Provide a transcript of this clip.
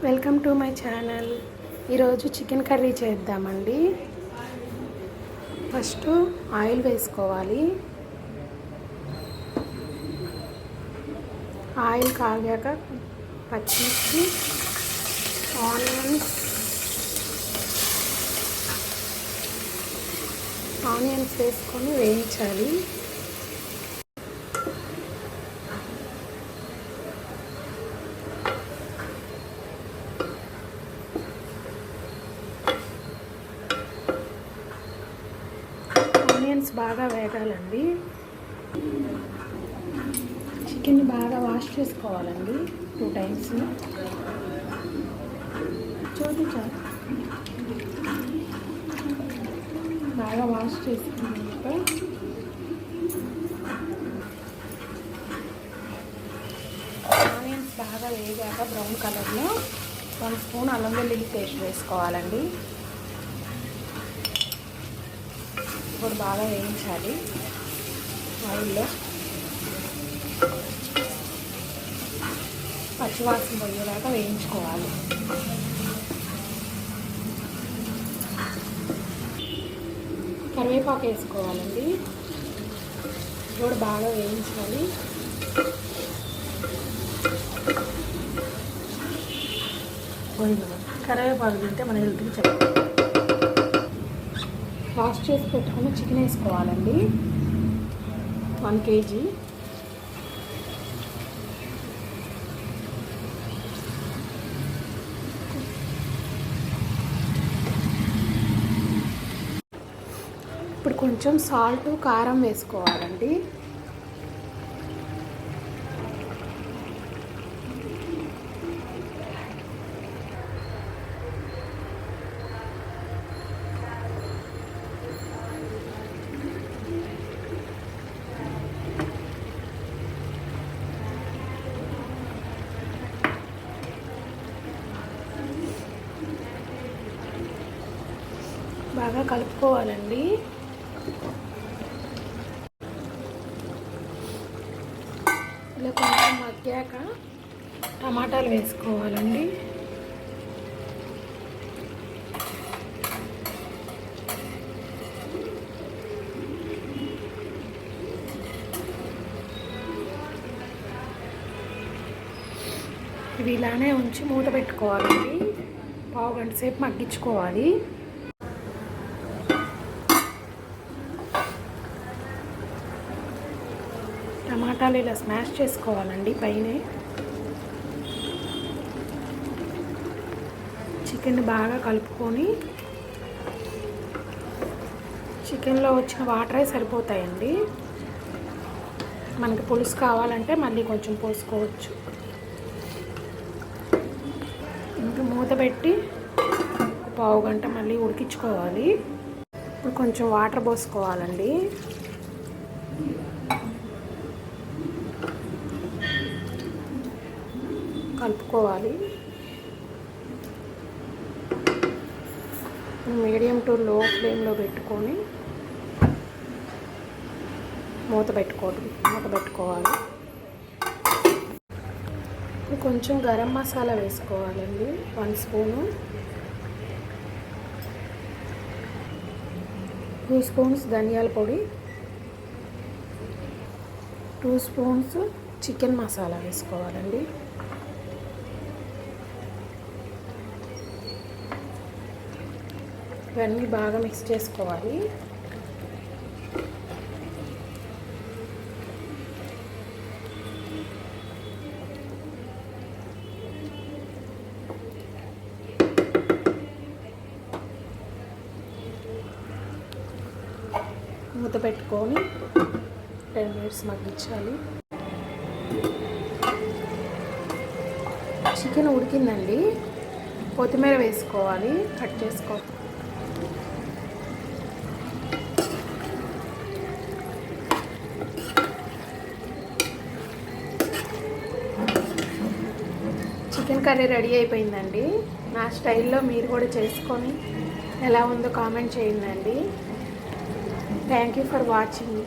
Welcome to my channel. ఈరోజు chicken curry చేద్దామండి. First oil వేసుకోవాలి. ఆయిల్ కాగాక పచ్చిమిర్చి, ఆనియన్స్ వేసుకొని వేయించాలి. ఆనియన్స్ బాగా వేగాలండి. చికెన్ని బాగా వాష్ చేసుకోవాలండి 2 times. చూపించాలి. బాగా వాష్ చేసుకున్నాక ఆనియన్స్ బాగా వేగాక బ్రౌన్ కలర్లో 1 స్పూన్ అల్లం వెల్లుల్లి పేస్ట్ వేసుకోవాలండి. ఇప్పుడు బాగా వేయించాలి ఆయిల్లో. పచ్చివాసన పోయేలాగా వేయించుకోవాలి. కరివేపాకు వేసుకోవాలండి. ఇప్పుడు బాగా వేయించాలి. కరివేపాకు తింటే మన హెల్త్కి చెప్పాలి. వాష్ చేసి పెట్టుకుని చికెన్ వేసుకోవాలండి. 1 kg. ఇప్పుడు కొంచెం సాల్ట్, కారం వేసుకోవాలండి. బాగా కలుపుకోవాలండి. ఇలా కొంచెం మగ్గాక టమాటాలు వేసుకోవాలండి. ఇవి ఇలానే ఉంచి మూత పెట్టుకోవాలండి. 1/2 గంట సేపు మగ్గించుకోవాలి. టమాటాలు ఇలా స్మాష్ చేసుకోవాలండి పైనే. చికెన్ బాగా కలుపుకొని, చికెన్లో వచ్చిన వాటరే సరిపోతాయండి. మనకి పులుసు కావాలంటే మళ్ళీ కొంచెం పోసుకోవచ్చు. ఇంకా మూత పెట్టి 1/2 గంట మళ్ళీ ఉడికించుకోవాలి. ఇప్పుడు కొంచెం వాటర్ పోసుకోవాలండి. కలుపుకోవాలి. మీడియం టు లో ఫ్లేమ్లో పెట్టుకొని మూత పెట్టుకోవాలి. కొంచెం గరం మసాలా వేసుకోవాలండి. 1 స్పూను. 2 స్పూన్స్ ధనియాల పొడి, 2 స్పూన్స్ చికెన్ మసాలా వేసుకోవాలండి. ఇవన్నీ బాగా మిక్స్ చేసుకోవాలి. మూత పెట్టుకొని 10 minutes మగ్గించాలి. చికెన్ ఉడికిందండి. కొత్తిమీర వేసుకోవాలి. కట్ చేసుకోవాలి. చికెన్ కర్రీ రెడీ అయిపోయిందండి. నా స్టైల్లో మీరు కూడా చేసుకొని ఎలా ఉందో కామెంట్ చేయండి. Thank you for watching.